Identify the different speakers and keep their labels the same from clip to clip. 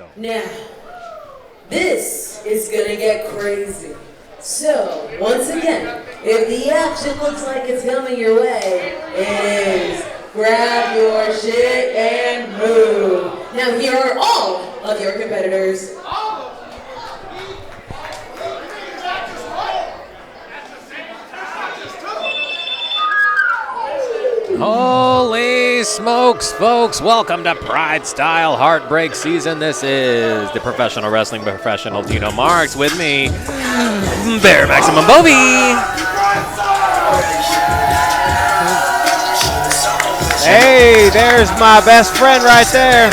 Speaker 1: go.
Speaker 2: Now, this is gonna get crazy. So, once again, if the action looks like it's coming your way, it is grab your shit and move. Now, here are all of your competitors.
Speaker 1: Holy smokes, folks. Welcome to PrideStyle Heartbreak season. This is the professional wrestling professional Tino Marks with me, Bear Maximum Bovey.
Speaker 3: Hey, there's my best friend right there.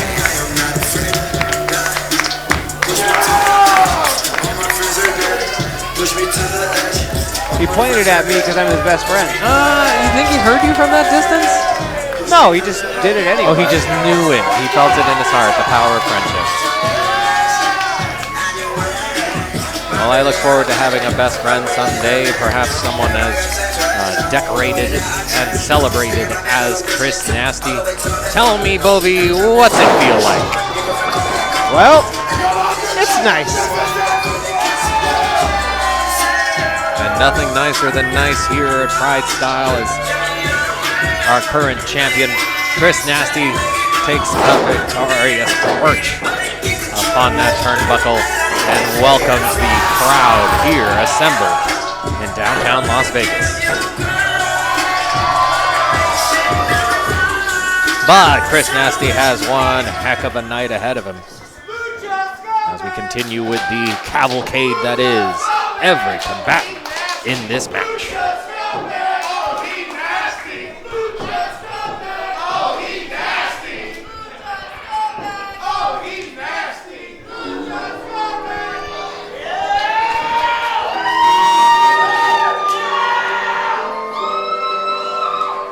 Speaker 3: He pointed at me because I'm his best friend.
Speaker 1: You think he heard you from that distance?
Speaker 3: No, he just did it anyway.
Speaker 1: Oh, he just knew it. He felt it in his heart, the power of friendship. Well, I look forward to having a best friend someday, perhaps someone as decorated and celebrated as Chris Nasty. Tell me, Bovey, what's it feel like?
Speaker 3: Well, it's nice.
Speaker 1: And nothing nicer than nice here at PrideStyle as our current champion, Chris Nasty, takes a victorious perch upon that turnbuckle and welcomes the crowd here assembled in downtown Las Vegas. But Chris Nasty has one heck of a night ahead of him as we continue with the cavalcade that is every combatant in this match.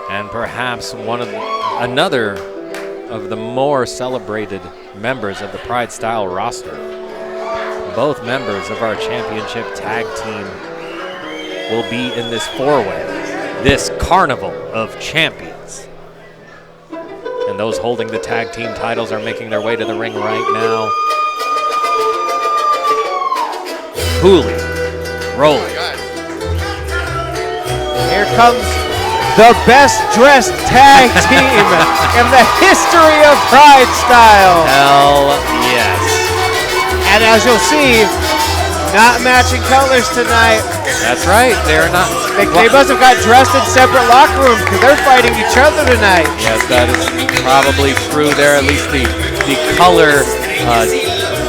Speaker 1: And perhaps another of the more celebrated members of the PrideStyle roster. Both members of our championship tag team will be in this four-way, this carnival of champions. And those holding the tag team titles are making their way to the ring right now. Hooli, rolling.
Speaker 3: Here comes the best dressed tag team in the history of PrideStyle.
Speaker 1: Hell yes.
Speaker 3: And as you'll see, not matching colors tonight.
Speaker 1: That's right, they're not.
Speaker 3: They must have got dressed in separate locker rooms because they're fighting each other tonight.
Speaker 1: Yes, that is probably true there. At least the color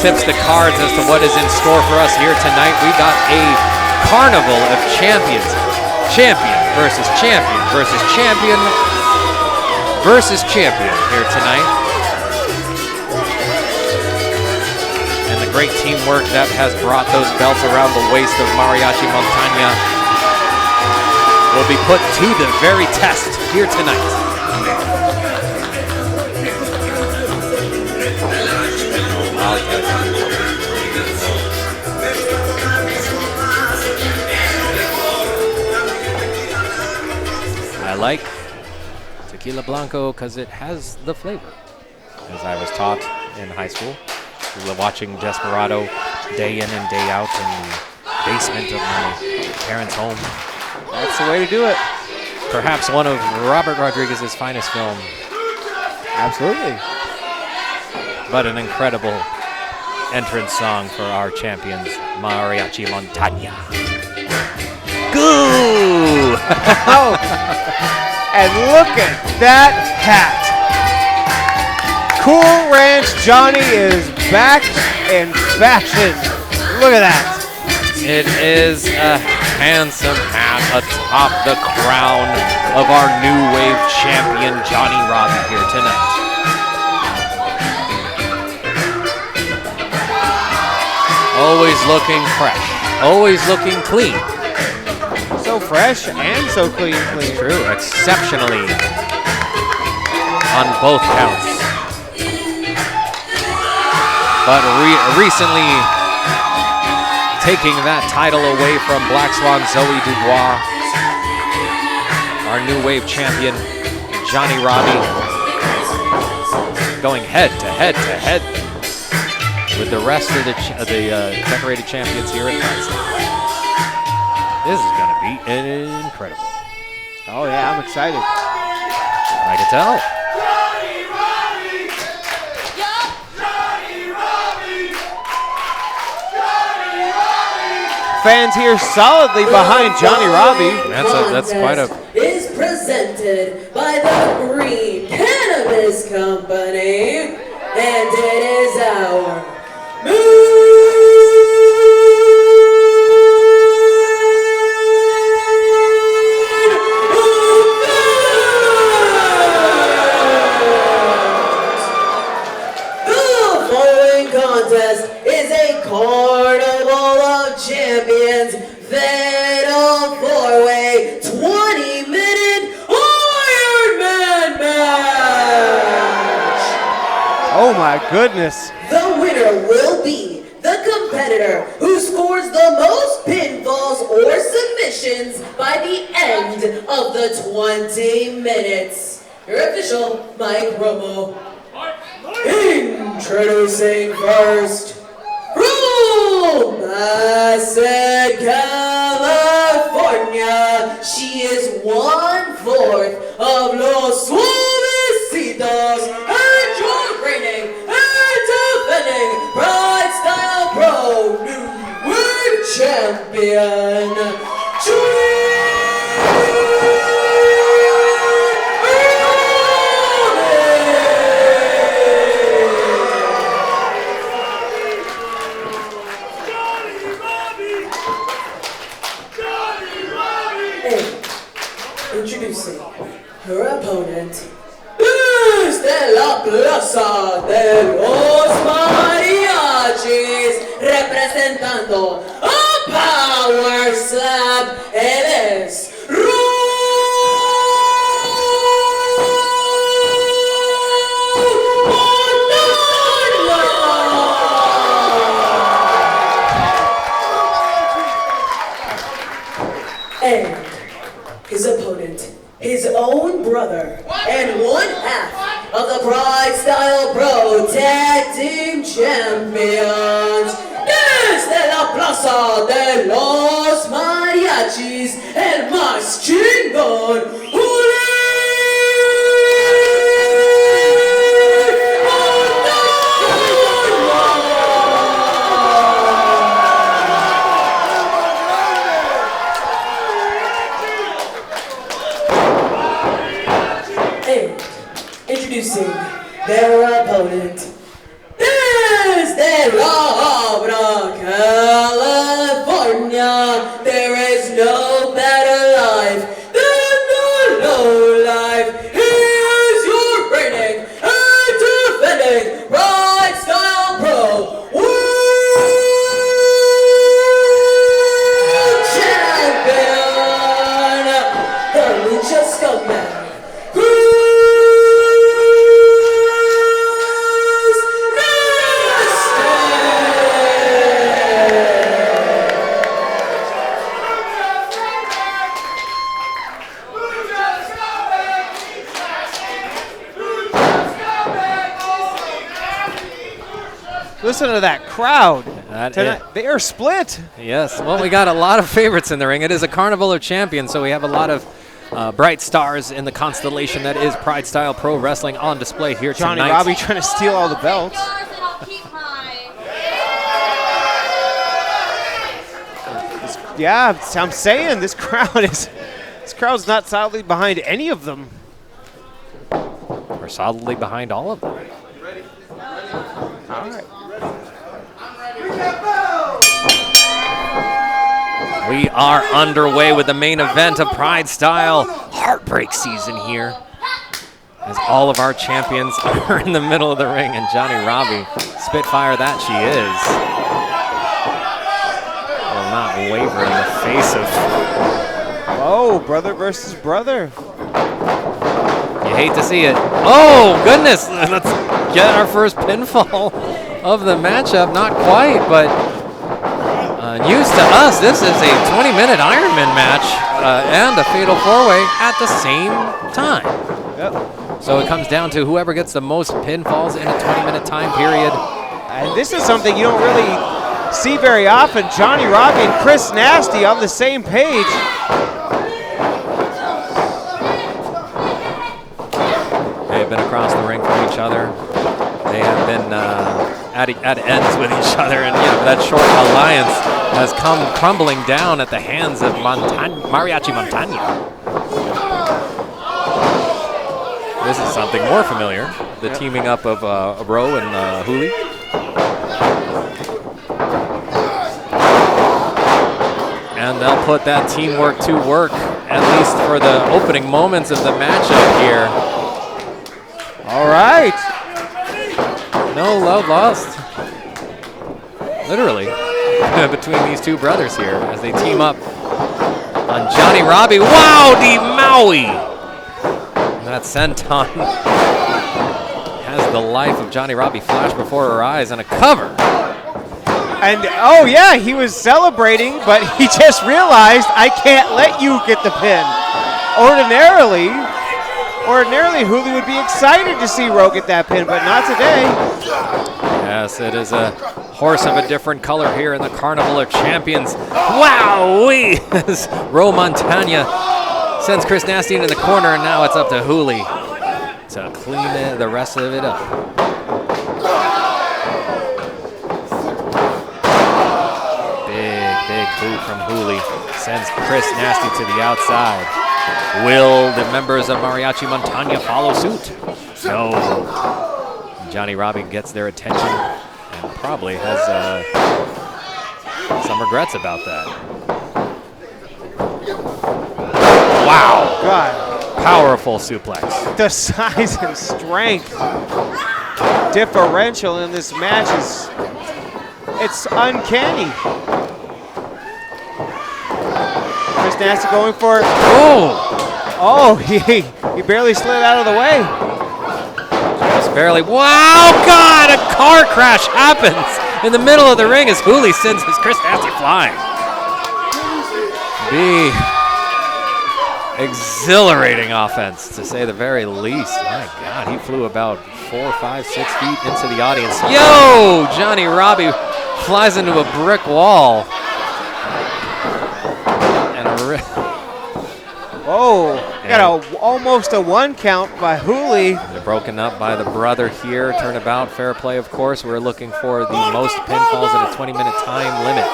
Speaker 1: tips the cards as to what is in store for us here tonight. We got a carnival of champions. Champion versus champion versus champion versus champion here tonight. And the great teamwork that has brought those belts around the waist of 𝗲𝗏𝗏𝗏𝗏 will be put to the very test here tonight. I like tequila blanco because it has the flavor. As I was taught in high school, we were watching Desperado day in and day out in the basement of my parents' home.
Speaker 3: That's the way to do it.
Speaker 1: Perhaps one of Robert Rodriguez's finest films.
Speaker 3: Absolutely.
Speaker 1: But an incredible entrance song for our champions, Mariachi Montaña. Goo!
Speaker 3: Oh. And look at that hat. Cool Ranch Johnny is back in fashion. Look at that.
Speaker 1: It is a handsome hat atop the crown of our new wave champion, Johnny Robbie, here tonight. Always looking fresh, always looking clean.
Speaker 3: So fresh and so clean.
Speaker 1: That's true, exceptionally on both counts. But recently taking that title away from Black Swan Zoe Dubois, our new wave champion, Johnny Robbie, going head to head to head with the rest of the decorated champions here at PrideStyle. This is going to be incredible.
Speaker 3: Oh, yeah, I'm excited.
Speaker 1: I can tell.
Speaker 3: Fans here solidly behind Johnny Robbie.
Speaker 1: That's quite a...
Speaker 2: is presented by the Green Cannabis Company, and it is our The following contest is a Carnival of Champions Fatal 4-Way 20-minute Ironman match.
Speaker 3: Oh my goodness.
Speaker 2: The winner will be the competitor who scores the most pinfalls or submissions by the end of the 20 minutes. Your official Mike Romo. Introducing first, from Bassett, California, she is 1/4 of Los Suavecitos and your reigning and defending PrideStyle Pro New World Champion, introducing her opponent, desde la Plaza de los Mariachis, representando a Power Slap, él es and his opponent, his own brother, and 1/2 of the PrideStyle Pro Tag Team Champions, desde la Plaza de los Mariachis, el más chingón, introducing their opponent, desde La Habra, California, there is no better life than the low life. He is your reigning and defending PrideStyle Pro World Champion, the Lucha Scumbag.
Speaker 3: Listen to that crowd.
Speaker 1: That
Speaker 3: Tonight, they are split.
Speaker 1: Yes, well, we got a lot of favorites in the ring. It is a Carnival of Champions, so we have a lot of bright stars in the constellation that is PrideStyle Pro Wrestling on display here
Speaker 3: Johnny
Speaker 1: tonight.
Speaker 3: Robbie trying to steal all the belts. Yeah, I'm saying this crowd's not solidly behind any of them.
Speaker 1: We're solidly behind all of them.
Speaker 3: All right.
Speaker 1: We are underway with the main event of PrideStyle Heartbreak season here, as all of our champions are in the middle of the ring, and Johnny Robbie, Spitfire that she is, will not waver in the face of...
Speaker 3: Oh, brother versus brother.
Speaker 1: You hate to see it. Oh, goodness. Let's get our first pinfall of the matchup. Not quite, but news to us, this is a 20-minute Ironman match and a Fatal 4-Way at the same time.
Speaker 3: Yep.
Speaker 1: So it comes down to whoever gets the most pinfalls in a 20-minute time period
Speaker 3: And this is something you don't really see very often. Johnny Robbie and Chris Nasty on the same page.
Speaker 1: They have been across the ring from each other. They have been at ends with each other, and that short alliance has come crumbling down at the hands of Mariachi Montaña. This is something more familiar, the teaming up of Ro and Hui. And they'll put that teamwork to work, at least for the opening moments of the matchup here.
Speaker 3: All right.
Speaker 1: No love lost, literally, between these two brothers here as they team up on Johnny Robbie. Wow, the Maui! That senton has the life of Johnny Robbie flash before her eyes, and a cover.
Speaker 3: And oh yeah, he was celebrating, but he just realized I can't let you get the pin. Ordinarily, Hulu would be excited to see Ro get that pin, but not today.
Speaker 1: Yes, it is a horse of a different color here in the Carnival of Champions. Wow-wee! Ro Montaña sends Chris Nasty into the corner, and now it's up to Huli to clean the rest of it up. Big boot from Huli sends Chris Nasty to the outside. Will the members of Mariachi Montaña follow suit? No. Johnny Robbie gets their attention and probably has some regrets about that. Wow.
Speaker 3: God.
Speaker 1: Powerful suplex.
Speaker 3: The size and strength differential in this match it's uncanny. Chris Nasty going for it. Oh, he barely slid out of the way.
Speaker 1: Just barely. Wow, God, a car crash happens in the middle of the ring as Huli sends his Chris Nasty flying. Exhilarating offense, to say the very least. My God, he flew about 4, 5, 6 feet into the audience. Yo, Johnny Robbie flies into a brick wall.
Speaker 3: Whoa, got almost a 1 count by Huli.
Speaker 1: They're broken up by the brother here. Turnabout, fair play, of course. We're looking for the most pinfalls in a 20-minute time limit.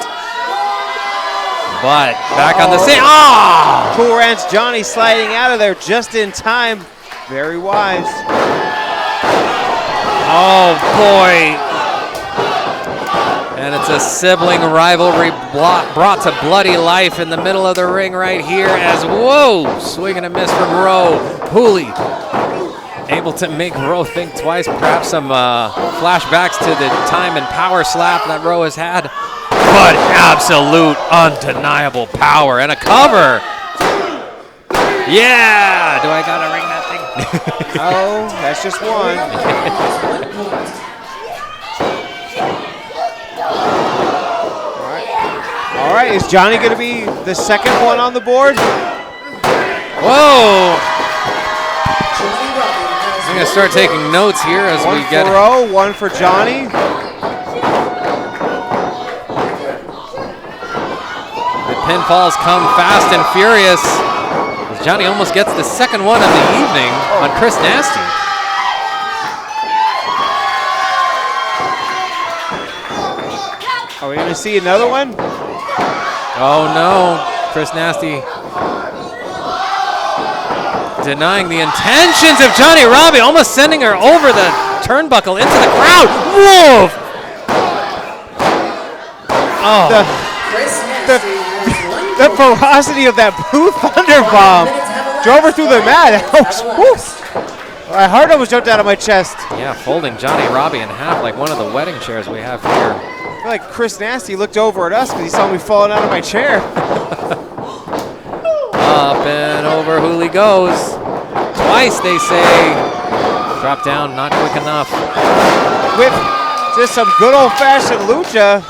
Speaker 1: But back on the scene. Ah!
Speaker 3: Cool Ranch Johnny sliding out of there just in time. Very wise.
Speaker 1: Oh, boy. And it's a sibling rivalry brought to bloody life in the middle of the ring right here as, whoa, swing and a miss from Ro. Huli able to make Ro think twice, perhaps some flashbacks to the time and power slap that Ro has had. But absolute undeniable power and a cover. Yeah, do I gotta ring that thing?
Speaker 3: Oh, that's just one. All right, is Johnny going to be the second one on the board?
Speaker 1: Whoa! I'm going to start taking notes here as we get...
Speaker 3: One for Ro, one for Johnny.
Speaker 1: The pinfalls come fast and furious as Johnny almost gets the second one of the evening on Chris Nasty.
Speaker 3: Are we going to see another one?
Speaker 1: Oh no, Chris Nasty denying the intentions of Johnny Robbie, almost sending her over the turnbuckle into the crowd. Whoa! Oh.
Speaker 3: The ferocity of that Blue Thunder Bomb drove her through the mat. My heart almost jumped out of my chest.
Speaker 1: Yeah, folding Johnny Robbie in half like one of the wedding chairs we have here.
Speaker 3: I feel like Chris Nasty looked over at us because he saw me falling out of my chair.
Speaker 1: Up and over Huli goes. Twice, they say. Drop down, not quick enough.
Speaker 3: With just some good old-fashioned lucha,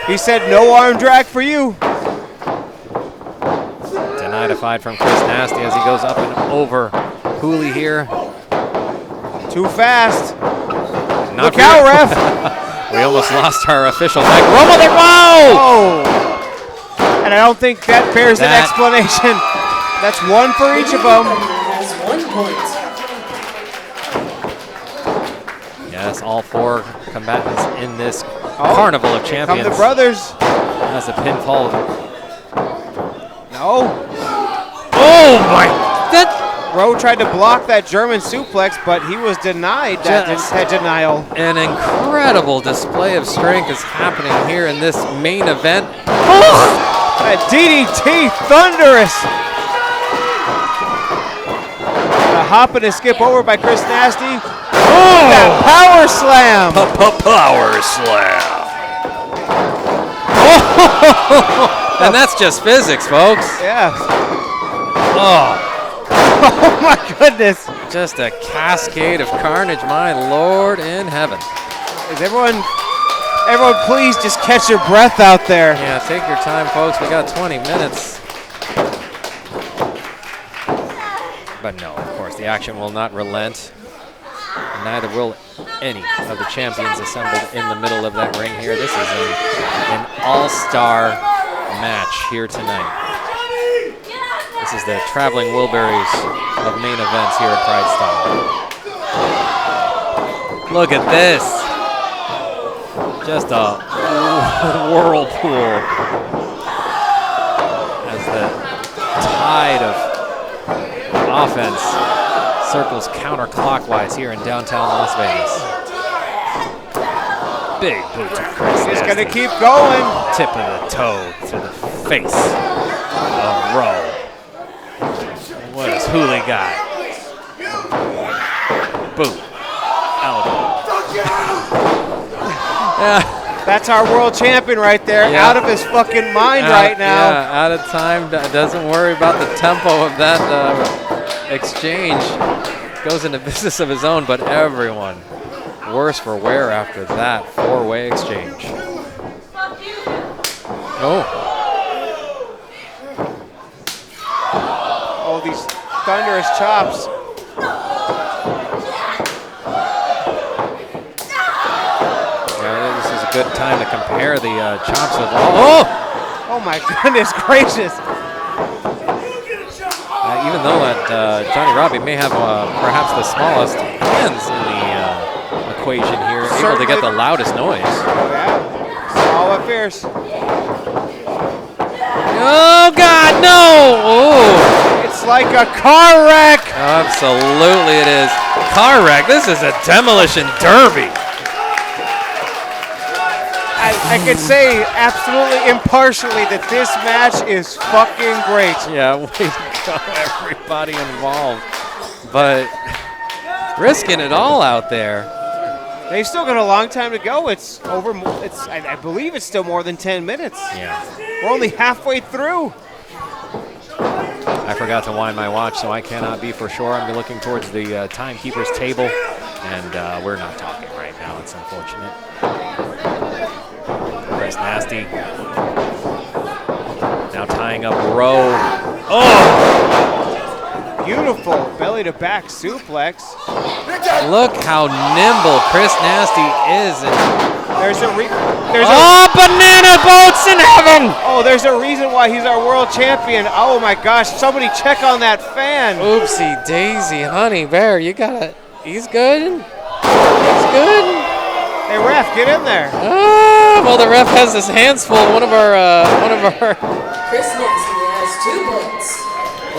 Speaker 3: he said, no arm drag for you.
Speaker 1: Denied from Chris Nasty as he goes up and over Huli here.
Speaker 3: Too fast.
Speaker 1: Not
Speaker 3: Look out, ref.
Speaker 1: We almost lost our official neck. Romo there. Whoa!
Speaker 3: Oh. And I don't think that bears an explanation. That's one for each of them.
Speaker 2: Has 1 point.
Speaker 1: Yes, all 4 combatants in this Carnival of Champions.
Speaker 3: Come the brothers.
Speaker 1: That's a pinfall.
Speaker 3: No.
Speaker 1: Oh my! That
Speaker 3: Rowe tried to block that German suplex, but he was denied that denial.
Speaker 1: An incredible display of strength is happening here in this main event.
Speaker 3: That DDT, thunderous. The hop and a skip over by Chris Nasty. That power slam.
Speaker 1: Power slam. And that's just physics, folks.
Speaker 3: Yeah.
Speaker 1: Oh.
Speaker 3: Oh my goodness.
Speaker 1: Just a cascade of carnage, my Lord in heaven.
Speaker 3: Is everyone please just catch your breath out there.
Speaker 1: Yeah, take your time, folks. We got 20 minutes. But no, of course, the action will not relent. And neither will any of the champions assembled in the middle of that ring here. This is an all-star match here tonight. This is the traveling Wilburys of main events here at PrideStyle. Look at this. Just a whirlpool as the tide of offense circles counterclockwise here in downtown Las Vegas. Big boot to Chris.
Speaker 3: He's going to keep going.
Speaker 1: Tip of the toe to the face of Rowe. What does Hooley got? Boot. Elbow.
Speaker 3: That's our world champion right there.
Speaker 1: Yeah.
Speaker 3: Out of his fucking mind right now.
Speaker 1: Yeah, out of time. Doesn't worry about the tempo of that exchange. Goes into business of his own, but everyone worse for wear after that 4-way exchange. Oh.
Speaker 3: Oh, these thunderous chops.
Speaker 1: This is a good time to compare the chops of oh!
Speaker 3: Oh my goodness gracious.
Speaker 1: Even though that Johnny Robbie may have perhaps the smallest hands in the equation here, able to get the loudest noise.
Speaker 3: Yeah. Oh, what fierce.
Speaker 1: Oh God, no! Oh.
Speaker 3: It's like a car wreck.
Speaker 1: Absolutely it is. Car wreck. This is a demolition derby.
Speaker 3: I could say absolutely impartially that this match is fucking great.
Speaker 1: Yeah, way to go, everybody involved. But risking it all out there.
Speaker 3: They've still got a long time to go. It's over. I believe it's still more than 10 minutes.
Speaker 1: Yeah.
Speaker 3: We're only halfway through.
Speaker 1: I forgot to wind my watch, so I cannot be for sure. I'm looking towards the timekeeper's table, and we're not talking right now. It's unfortunate. Chris Nasty now tying up Rowe. Oh!
Speaker 3: Beautiful belly to back suplex.
Speaker 1: Look how nimble Chris Nasty is.
Speaker 3: There's a
Speaker 1: banana boats in heaven!
Speaker 3: Oh, there's a reason why he's our world champion. Oh my gosh, somebody check on that fan.
Speaker 1: Oopsie daisy, honey bear, you gotta, he's good. He's good.
Speaker 3: Hey ref, get in there.
Speaker 1: Well, the ref has his hands full. One of our
Speaker 2: Chris Nasty has 2 points.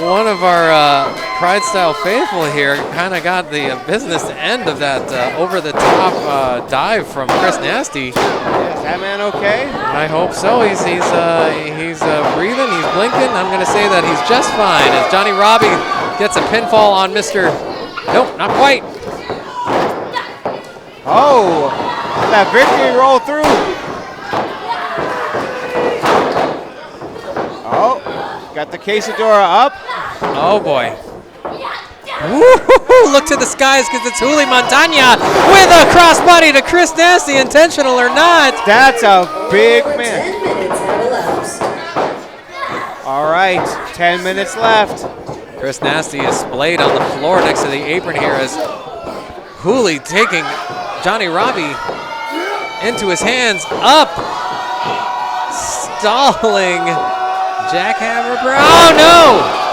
Speaker 1: One of our PrideStyle faithful here kind of got the business end of that over-the-top dive from Chris Nasty.
Speaker 3: Is that man okay?
Speaker 1: I hope so. He's breathing. He's blinking. I'm going to say that he's just fine as Johnny Robbie gets a pinfall on Mr. Nope, not quite.
Speaker 3: Oh, that victory roll through. Oh, got the quesadilla up.
Speaker 1: Oh boy. Woo-hoo-hoo, look to the skies because it's 𝗲𝗏𝗏 with a crossbody to Chris Nasty, intentional or not.
Speaker 3: That's a big
Speaker 2: Over
Speaker 3: man.
Speaker 2: 10 minutes have elapsed.
Speaker 3: All right, 10 minutes left.
Speaker 1: Chris Nasty is splayed on the floor next to the apron here as Hooley taking 𝗏𝗏𝗏𝗏 into his hands, up, stalling jackhammer. Oh no!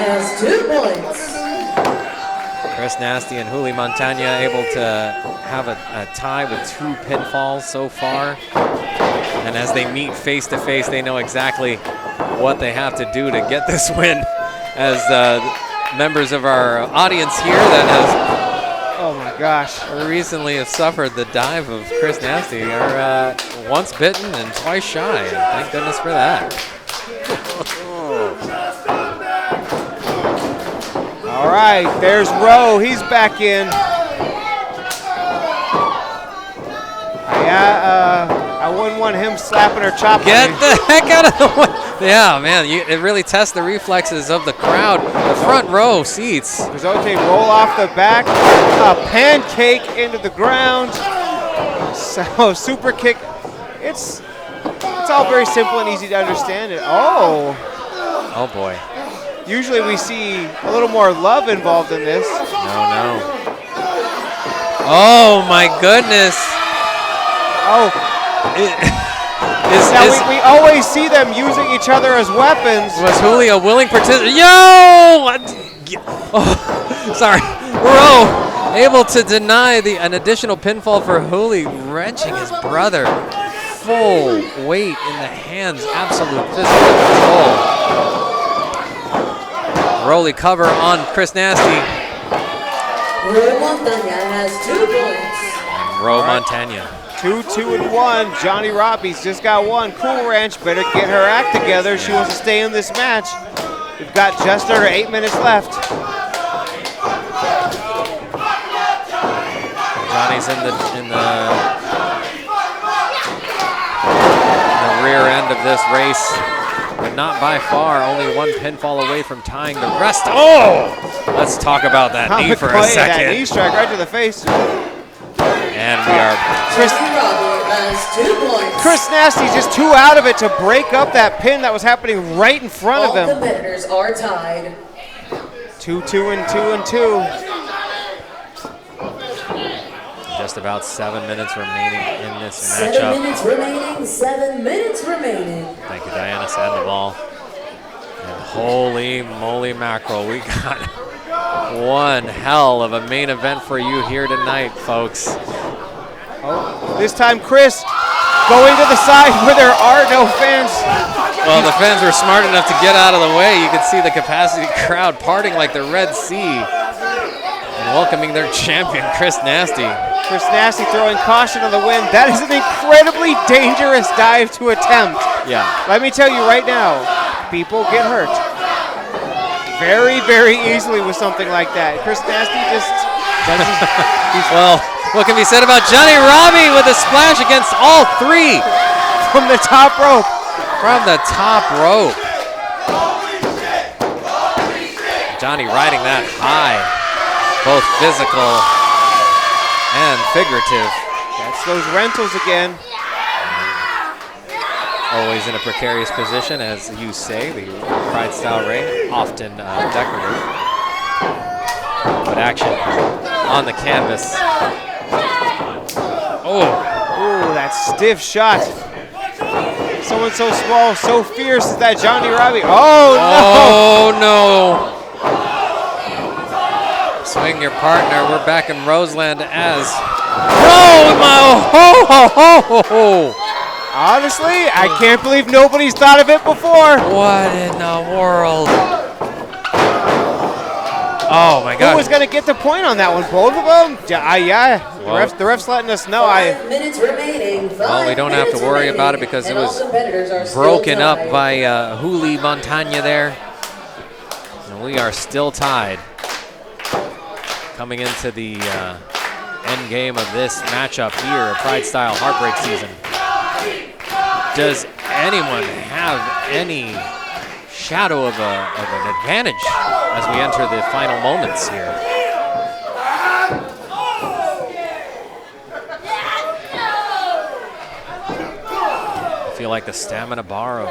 Speaker 2: Has 2 points.
Speaker 1: Chris Nasty and 𝗏𝗏𝗏𝗏 able to have a tie with 2 pinfalls so far. And as they meet face to face, they know exactly what they have to do to get this win. As members of our audience here that has,
Speaker 3: oh my gosh,
Speaker 1: recently have suffered the dive of Chris Nasty are once bitten and twice shy. Thank goodness for that.
Speaker 3: All right, there's Rowe. He's back in. I wouldn't want him slapping or chopping.
Speaker 1: Get the heck out of the way. Yeah, man, it really tests the reflexes of the crowd. The front row seats.
Speaker 3: 𝗏𝗏𝗏𝗏 roll off the back, a pancake into the ground. So super kick. It's all very simple and easy to understand. Oh
Speaker 1: boy.
Speaker 3: Usually we see a little more love involved in this.
Speaker 1: No. Oh my goodness.
Speaker 3: Oh. We always see them using each other as weapons.
Speaker 1: Was Uli a willing participant? Yo! Oh, sorry. Rowe able to deny an additional pinfall for Uli, wrenching his brother. Full weight in the hands, absolute physical control. Rolly cover on Chris Nasty.
Speaker 2: 𝗏𝗏𝗏𝗏 has 2 points.
Speaker 1: 𝗏𝗏𝗏𝗏𝗏.
Speaker 3: 2-2-1. 𝗏𝗏𝗏𝗏𝗏's just got 1. Cool Ranch better get her act together. She wants to stay in this match. We've got just under 8 minutes left.
Speaker 1: Johnny's in the rear end of this race, but not by far. Only 1 pinfall away from tying the rest. Oh! Let's talk about that knee for a second.
Speaker 3: That knee strike right to the face.
Speaker 1: And we are.
Speaker 3: Chris Nasty just 2 out of it to break up that pin that was happening right in front of him.
Speaker 2: All competitors are tied.
Speaker 3: 2-2-2-2.
Speaker 1: Just about 7 minutes remaining in this
Speaker 2: 7
Speaker 1: matchup.
Speaker 2: minutes remaining. 7 minutes remaining.
Speaker 1: Thank you, Diana Sandoval. And holy moly mackerel, we got one hell of a main event for you here tonight, folks.
Speaker 3: Oh, this time Chris going to the side where there are no fans.
Speaker 1: Well, the fans were smart enough to get out of the way. You could see the capacity crowd parting like the Red Sea and welcoming their champion, Chris Nasty.
Speaker 3: Chris Nasty throwing caution on the wind. That is an incredibly dangerous dive to attempt.
Speaker 1: Yeah.
Speaker 3: Let me tell you right now, people get hurt very, very easily with something like that. Chris Nasty just doesn't.
Speaker 1: Well, what can be said about Johnny Robbie with a splash against all 3
Speaker 3: from the top rope.
Speaker 1: From the top rope. Johnny riding that high, both physical and figurative.
Speaker 3: That's those rentals again.
Speaker 1: Always in a precarious position, as you say, the PrideStyle ring, often decorative. But action on the canvas. Oh,
Speaker 3: that stiff shot. Someone so small, so fierce as that Johnny Robbie. Oh,
Speaker 1: no. Swing your partner. We're back in Roseland as
Speaker 3: Honestly, I can't believe nobody's thought of it before.
Speaker 1: What in the world? Oh my God!
Speaker 3: Who was going to get the point on that one? Both of them? Yeah. The refs letting us know.
Speaker 2: 5 minutes remaining.
Speaker 1: Well, we don't have to worry about it because it was broken up by 𝗏𝗏𝗏𝗏𝗏 there, and we are still tied. Coming into the end game of this matchup here at PrideStyle Heartbreak season. Does anyone have any shadow of an advantage as we enter the final moments here? I feel like the stamina bar of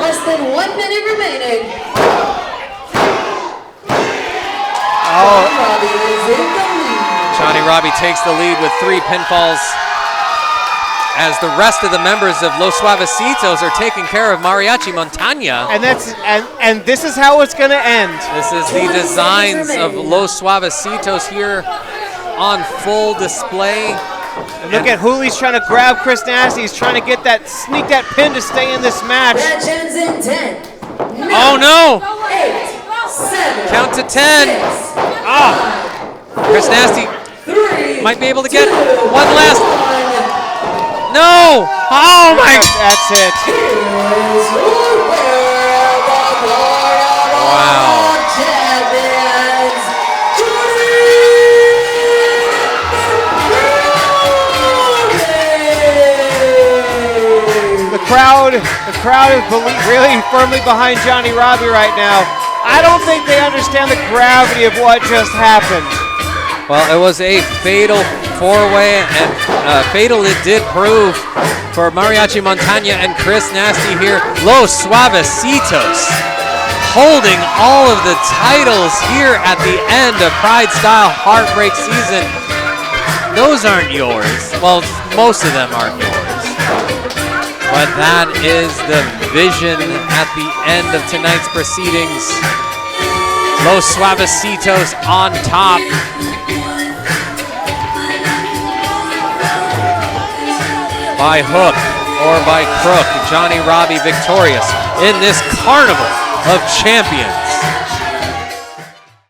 Speaker 2: Less than 1 minute remaining.
Speaker 3: Oh,
Speaker 2: Robbie is in the lead.
Speaker 1: Johnny Robbie takes the lead with 3 pinfalls as the rest of the members of 𝗏𝗏𝗏𝗏 𝗏𝗏𝗏𝗏 are taking care of 𝗏𝗏𝗏𝗏𝗏𝗏
Speaker 3: and this is how it's gonna end.
Speaker 1: This is the designs of 𝗏𝗏𝗏𝗏𝗏𝗏 here on full display.
Speaker 3: And look at Hooley's trying to grab Chris Nasty. He's trying to get that, sneak that pin to stay in this match.
Speaker 2: Match ends in 10.
Speaker 1: Oh no!
Speaker 2: 8, 7.
Speaker 1: Count to 10.
Speaker 2: 6,
Speaker 1: Chris Nasty
Speaker 2: 3.
Speaker 1: might be able to get
Speaker 2: 2,
Speaker 1: one last. No! Oh my!
Speaker 3: That's it.
Speaker 1: Wow.
Speaker 3: The crowd is really firmly behind Johnny Robbie right now. I don't think they understand the gravity of what just happened.
Speaker 1: Well, it was a fatal 4-way, and fatal it did prove for Mariachi Montaña and Chris Nasty here. 𝗏𝗏𝗏𝗏𝗏 holding all of the titles here at the end of PrideStyle Heartbreak season. Those aren't yours. Well, most of them aren't yours. But that is the vision at the end of tonight's proceedings. 𝗏𝗏𝗏𝗏𝗏 on top. By hook or by crook. Johnny Robbie victorious in this Carnival of Champions.